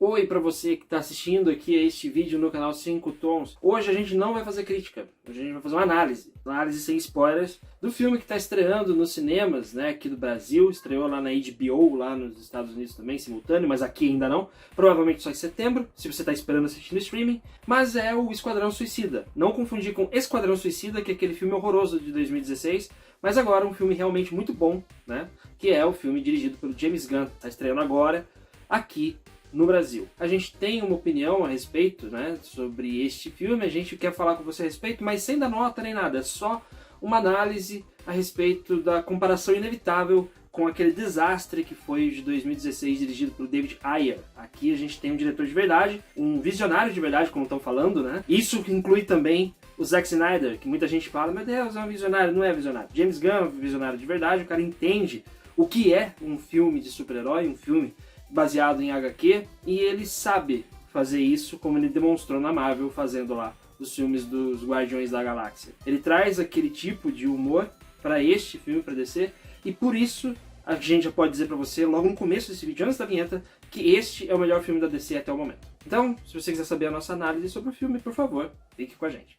Oi para você que está assistindo aqui a este vídeo no canal 5 Tons. Hoje a gente não vai fazer crítica, hoje a gente vai fazer uma análise sem spoilers, do filme que está estreando nos cinemas, né, aqui do Brasil. Estreou lá na HBO, lá nos Estados Unidos também, simultâneo, mas aqui ainda não. Provavelmente só em setembro, se você está esperando assistir no streaming. Mas é o Esquadrão Suicida. Não confundir com Esquadrão Suicida, que é aquele filme horroroso de 2016, mas agora um filme realmente muito bom, né, que é o filme dirigido pelo James Gunn. Está estreando agora, aqui no Brasil. A gente tem uma opinião a respeito, né, sobre este filme, a gente quer falar com você a respeito, mas sem dar nota nem nada, é só uma análise a respeito da comparação inevitável com aquele desastre que foi o de 2016, dirigido pelo David Ayer. Aqui a gente tem um diretor de verdade, um visionário de verdade, como estão falando, né? Isso inclui também o Zack Snyder, que muita gente fala, meu Deus, é um visionário, não é visionário. James Gunn é um visionário de verdade, o cara entende o que é um filme de super-herói, um filme baseado em HQ, e ele sabe fazer isso como ele demonstrou na Marvel, fazendo lá os filmes dos Guardiões da Galáxia. Ele traz aquele tipo de humor para este filme, para DC, e por isso a gente já pode dizer para você, logo no começo desse vídeo, antes da vinheta, que este é o melhor filme da DC até o momento. Então, se você quiser saber a nossa análise sobre o filme, por favor, fique com a gente.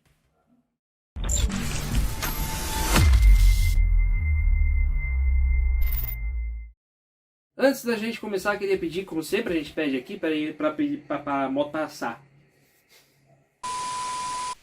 Antes da gente começar, queria pedir, como sempre a gente pede aqui, para moto passar.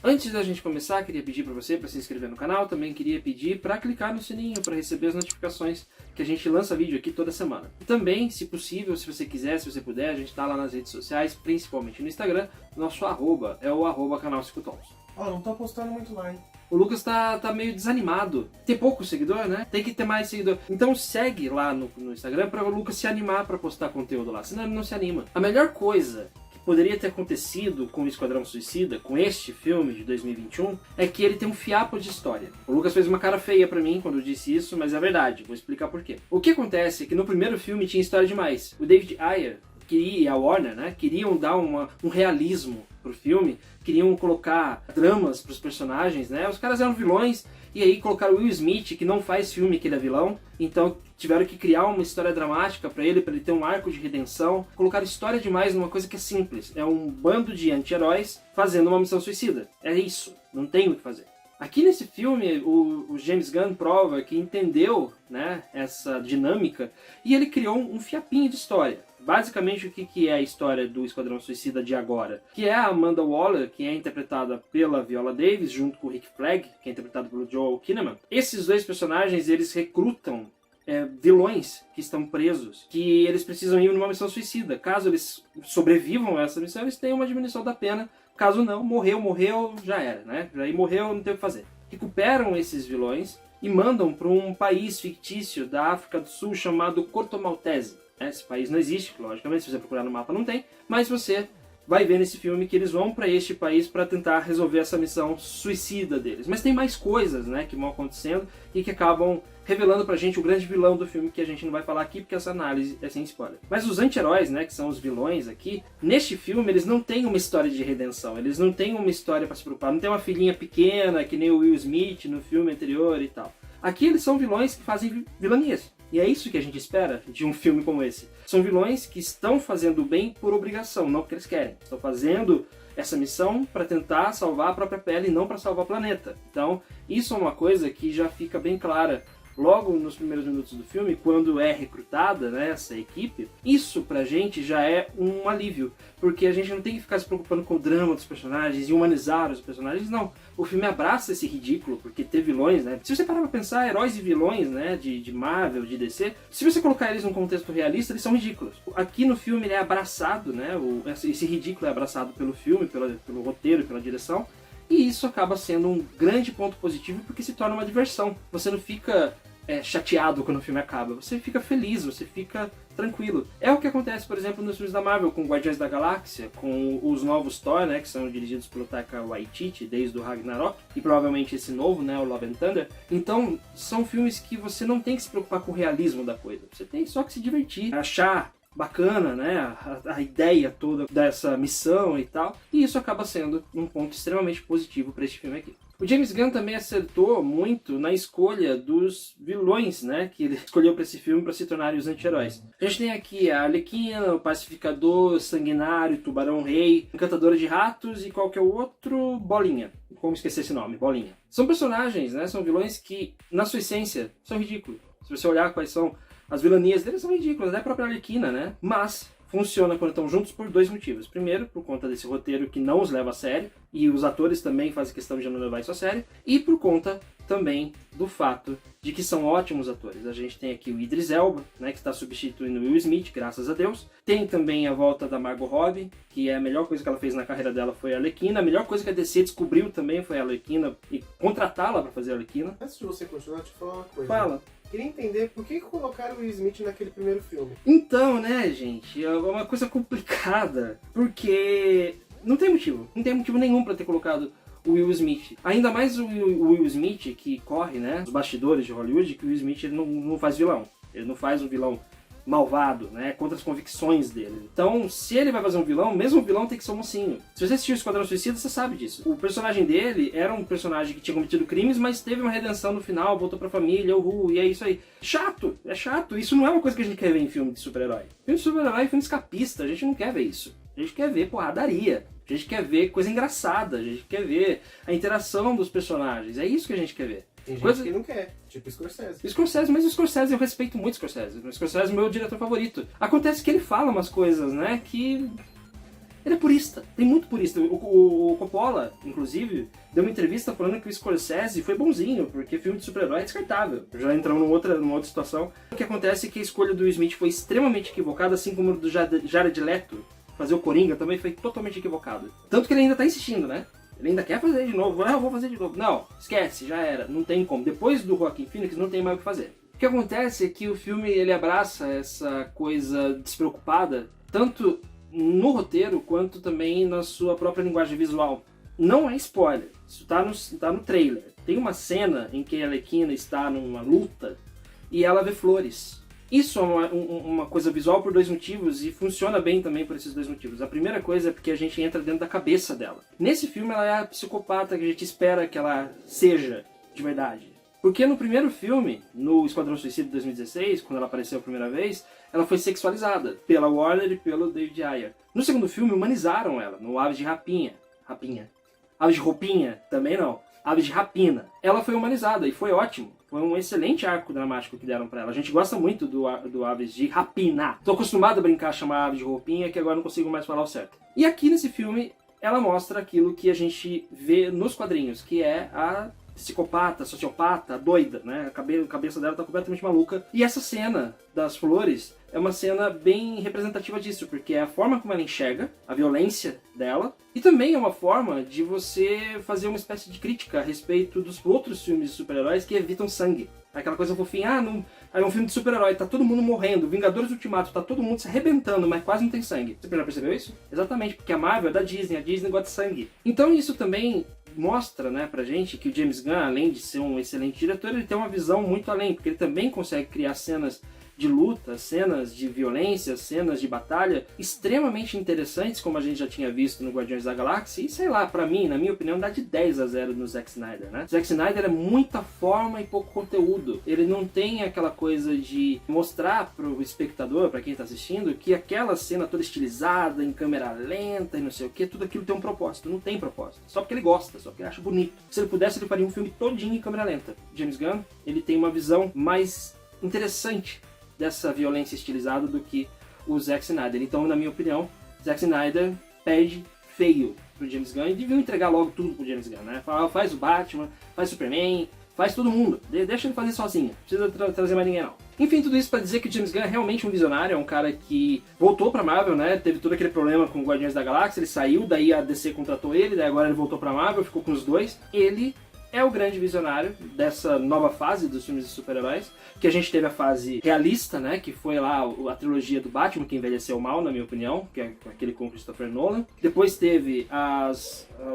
Antes da gente começar, queria pedir para você para se inscrever no canal, também queria pedir para clicar no sininho para receber as notificações que a gente lança vídeo aqui toda semana. E também, se possível, se você quiser, se você puder, a gente está lá nas redes sociais, principalmente no Instagram, nosso arroba é o arroba canal 5 Tons. Não tô postando muito lá, hein? O Lucas tá meio desanimado. Tem pouco seguidor, né? Tem que ter mais seguidor. Então segue lá no Instagram para o Lucas se animar para postar conteúdo lá, senão ele não se anima. A melhor coisa que poderia ter acontecido com o Esquadrão Suicida, com este filme de 2021, é que ele tem um fiapo de história. O Lucas fez uma cara feia pra mim quando eu disse isso, mas é verdade. Vou explicar por quê. O que acontece é que no primeiro filme tinha história demais. O David Ayer e a Warner, né, queriam dar um realismo pro filme, queriam colocar dramas pros personagens, né? Os caras eram vilões, e aí colocaram o Will Smith, que não faz filme, que ele é vilão, então tiveram que criar uma história dramática pra ele ter um arco de redenção. Colocaram história demais numa coisa que é simples, é um bando de anti-heróis fazendo uma missão suicida. É isso, não tem o que fazer. Aqui nesse filme, o James Gunn prova que entendeu, né, essa dinâmica, e ele criou um fiapinho de história. Basicamente, o que é a história do Esquadrão Suicida de agora? Que é a Amanda Waller, que é interpretada pela Viola Davis, junto com o Rick Flag, que é interpretado pelo Joel Kinnaman. Esses dois personagens, eles recrutam vilões que estão presos, que eles precisam ir numa missão suicida. Caso eles sobrevivam a essa missão, eles têm uma diminuição da pena. Caso não, morreu, já era, né? Aí morreu, não tem o que fazer. Recuperam esses vilões e mandam para um país fictício da África do Sul chamado Corto Maltese. Esse país não existe, logicamente, se você procurar no mapa não tem, mas você vai ver nesse filme que eles vão para este país para tentar resolver essa missão suicida deles. Mas tem mais coisas, né, que vão acontecendo e que acabam revelando pra gente o grande vilão do filme, que a gente não vai falar aqui porque essa análise é sem spoiler. Mas os anti-heróis, né, que são os vilões aqui, neste filme eles não têm uma história de redenção, eles não têm uma história para se preocupar, não tem uma filhinha pequena que nem o Will Smith no filme anterior e tal. Aqui eles são vilões que fazem vilanias. E é isso que a gente espera de um filme como esse. São vilões que estão fazendo o bem por obrigação, não porque eles querem. Estão fazendo essa missão para tentar salvar a própria pele e não para salvar o planeta. Então, isso é uma coisa que já fica bem clara logo nos primeiros minutos do filme, quando é recrutada, né, essa equipe. Isso pra gente já é um alívio, porque a gente não tem que ficar se preocupando com o drama dos personagens e humanizar os personagens, não. O filme abraça esse ridículo, porque ter vilões, né, se você parar pra pensar, heróis e vilões, né, de Marvel, de DC, se você colocar eles num contexto realista, eles são ridículos. Aqui no filme ele é abraçado, né, esse ridículo é abraçado pelo filme, pelo roteiro, pela direção. E isso acaba sendo um grande ponto positivo, porque se torna uma diversão. Você não fica chateado quando o filme acaba, você fica feliz, você fica tranquilo. É o que acontece, por exemplo, nos filmes da Marvel, com Guardiões da Galáxia, com os novos Thor, né, que são dirigidos pelo Taika Waititi, desde o Ragnarok, e provavelmente esse novo, né, o Love and Thunder. Então, são filmes que você não tem que se preocupar com o realismo da coisa, você tem só que se divertir, achar bacana, né, a ideia toda dessa missão e tal, e isso acaba sendo um ponto extremamente positivo para este filme aqui. O James Gunn também acertou muito na escolha dos vilões, né, que ele escolheu para esse filme para se tornarem os anti-heróis. A gente tem aqui a Arlequina, o Pacificador, Sanguinário, Tubarão-Rei, Encantadora de Ratos e qual que é o outro? Bolinha. Como esquecer esse nome? Bolinha. São personagens, né, são vilões que, na sua essência, são ridículos. Se você olhar quais são as vilanias deles, são ridículas, até a própria Arlequina, né? Mas funciona quando estão juntos por dois motivos. Primeiro, por conta desse roteiro que não os leva a sério, e os atores também fazem questão de não levar isso a sério, e por conta também do fato de que são ótimos atores. A gente tem aqui o Idris Elba, né, que está substituindo o Will Smith, graças a Deus. Tem também a volta da Margot Robbie, que é a melhor coisa que ela fez na carreira dela foi a Arlequina. A melhor coisa que a DC descobriu também foi a Arlequina, e contratá-la para fazer a Arlequina. Antes de você continuar, deixa eu falar uma coisa. Fala. Queria entender por que colocaram o Will Smith naquele primeiro filme. Então, né, gente, é uma coisa complicada, porque não tem motivo nenhum para ter colocado o Will Smith. Ainda mais o Will Smith, que corre, né, nos bastidores de Hollywood, que o Will Smith ele não faz vilão. Ele não faz um vilão malvado, né, contra as convicções dele. Então, se ele vai fazer um vilão, mesmo o vilão tem que ser um mocinho. Se você assistiu Esquadrão Suicida, você sabe disso. O personagem dele era um personagem que tinha cometido crimes, mas teve uma redenção no final, voltou pra família, e é isso aí. Chato, é chato. Isso não é uma coisa que a gente quer ver em filme de super-herói. Filme de super-herói é filme escapista, a gente não quer ver isso. A gente quer ver porradaria. A gente quer ver coisa engraçada, a gente quer ver a interação dos personagens. É isso que a gente quer ver. Tem gente que não quer, tipo Scorsese. Mas o Scorsese, eu respeito muito o Scorsese. O Scorsese é o meu diretor favorito. Acontece que ele fala umas coisas, né, que... Ele é purista, tem muito purista. O Coppola, inclusive, deu uma entrevista falando que o Scorsese foi bonzinho, porque filme de super-herói é descartável. Já entramos numa outra situação. O que acontece é que a escolha do Smith foi extremamente equivocada, assim como do Jared Leto. Fazer o Coringa também foi totalmente equivocado. Tanto que ele ainda tá insistindo, né? Ele ainda quer fazer de novo. Eu vou fazer de novo. Não, esquece, já era. Não tem como. Depois do Joaquin Phoenix não tem mais o que fazer. O que acontece é que o filme ele abraça essa coisa despreocupada, tanto no roteiro quanto também na sua própria linguagem visual. Não é spoiler. Isso tá no trailer. Tem uma cena em que a Arlequina está numa luta e ela vê flores. Isso é uma coisa visual por dois motivos e funciona bem também por esses dois motivos. A primeira coisa é porque a gente entra dentro da cabeça dela. Nesse filme ela é a psicopata que a gente espera que ela seja de verdade. Porque no primeiro filme, no Esquadrão Suicida de 2016, quando ela apareceu a primeira vez, ela foi sexualizada pela Warner e pelo David Ayer. No segundo filme humanizaram ela, no Aves de Rapinha. Aves de Roupinha, também não. Aves de Rapina. Ela foi humanizada e foi ótimo. Foi um excelente arco dramático que deram pra ela. A gente gosta muito do Aves de Rapina. Tô acostumado a brincar, chamar Aves de Roupinha, que agora não consigo mais falar o certo. E aqui nesse filme, ela mostra aquilo que a gente vê nos quadrinhos, que é a psicopata, sociopata, doida, né? A cabeça dela tá completamente maluca. E essa cena das flores é uma cena bem representativa disso, porque é a forma como ela enxerga a violência dela, e também é uma forma de você fazer uma espécie de crítica a respeito dos outros filmes de super-heróis que evitam sangue. Aquela coisa fofinha, é um filme de super-herói, tá todo mundo morrendo, Vingadores Ultimato, tá todo mundo se arrebentando, mas quase não tem sangue. Você já percebeu isso? Exatamente, porque a Marvel é da Disney, a Disney gosta de sangue. Então isso também mostra, né, pra gente que o James Gunn, além de ser um excelente diretor, ele tem uma visão muito além, porque ele também consegue criar cenas de luta, cenas de violência, cenas de batalha extremamente interessantes, como a gente já tinha visto no Guardiões da Galáxia, e sei lá, pra mim, na minha opinião, dá de 10-0 no Zack Snyder, né? Zack Snyder é muita forma e pouco conteúdo. Ele não tem aquela coisa de mostrar pro espectador, pra quem tá assistindo, que aquela cena toda estilizada, em câmera lenta e não sei o que, tudo aquilo tem um propósito. Não tem propósito. Só porque ele gosta, só porque ele acha bonito. Se ele pudesse, ele faria um filme todinho em câmera lenta. James Gunn, ele tem uma visão mais interessante dessa violência estilizada do que o Zack Snyder. Então, na minha opinião, Zack Snyder perde feio pro James Gunn e deviam entregar logo tudo pro James Gunn, né? Faz o Batman, faz o Superman, faz todo mundo. Deixa ele fazer sozinho. Não precisa trazer mais ninguém, não. Enfim, tudo isso pra dizer que o James Gunn é realmente um visionário, é um cara que voltou pra Marvel, né? Teve todo aquele problema com o Guardiões da Galáxia, ele saiu, daí a DC contratou ele, daí agora ele voltou pra Marvel, ficou com os dois. Ele é o grande visionário dessa nova fase dos filmes de super-heróis, que a gente teve a fase realista, né, que foi lá a trilogia do Batman, que envelheceu mal, na minha opinião, que é aquele com Christopher Nolan. Depois teve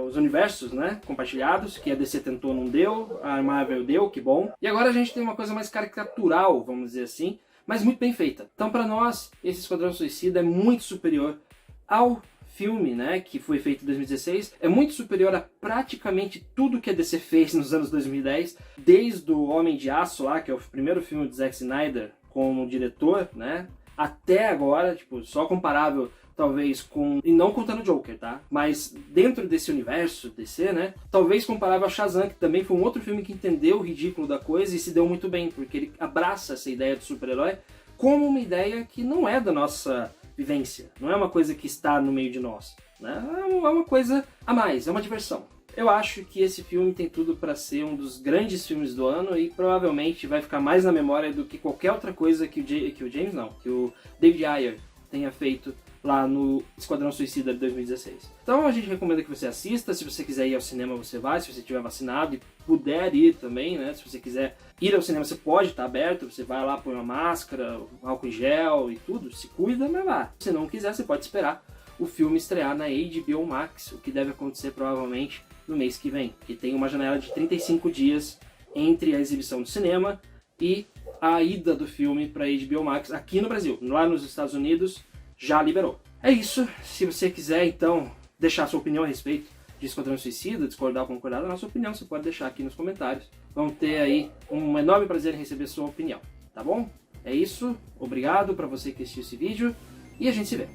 os universos, né, compartilhados, que a DC tentou, não deu, a Marvel deu, que bom. E agora a gente tem uma coisa mais caricatural, vamos dizer assim, mas muito bem feita. Então, para nós, esse Esquadrão Suicida é muito superior ao filme, né, que foi feito em 2016, é muito superior a praticamente tudo que a DC fez nos anos 2010, desde o Homem de Aço lá, que é o primeiro filme de Zack Snyder como diretor, né, até agora, tipo, só comparável talvez com, e não contando Joker, tá, mas dentro desse universo DC, né, talvez comparável a Shazam, que também foi um outro filme que entendeu o ridículo da coisa e se deu muito bem, porque ele abraça essa ideia do super-herói como uma ideia que não é da nossa vivência, não é uma coisa que está no meio de nós, né? É uma coisa a mais, é uma diversão. Eu acho que esse filme tem tudo para ser um dos grandes filmes do ano e provavelmente vai ficar mais na memória do que qualquer outra coisa que o David Ayer tenha feito lá no Esquadrão Suicida de 2016. Então a gente recomenda que você assista, se você quiser ir ao cinema você vai, se você estiver vacinado e puder ir também, né? Se você quiser ir ao cinema você pode, tá aberto, você vai lá, põe uma máscara, álcool em gel e tudo, se cuida, mas vá. Se não quiser, você pode esperar o filme estrear na HBO Max, o que deve acontecer provavelmente no mês que vem, que tem uma janela de 35 dias entre a exibição do cinema e a ida do filme para HBO Max aqui no Brasil. Lá nos Estados Unidos já liberou. É isso. Se você quiser, então, deixar sua opinião a respeito de Esquadrão Suicida, discordar ou concordar da nossa opinião, você pode deixar aqui nos comentários. Vamos ter aí um enorme prazer em receber sua opinião, tá bom? É isso. Obrigado para você que assistiu esse vídeo e a gente se vê.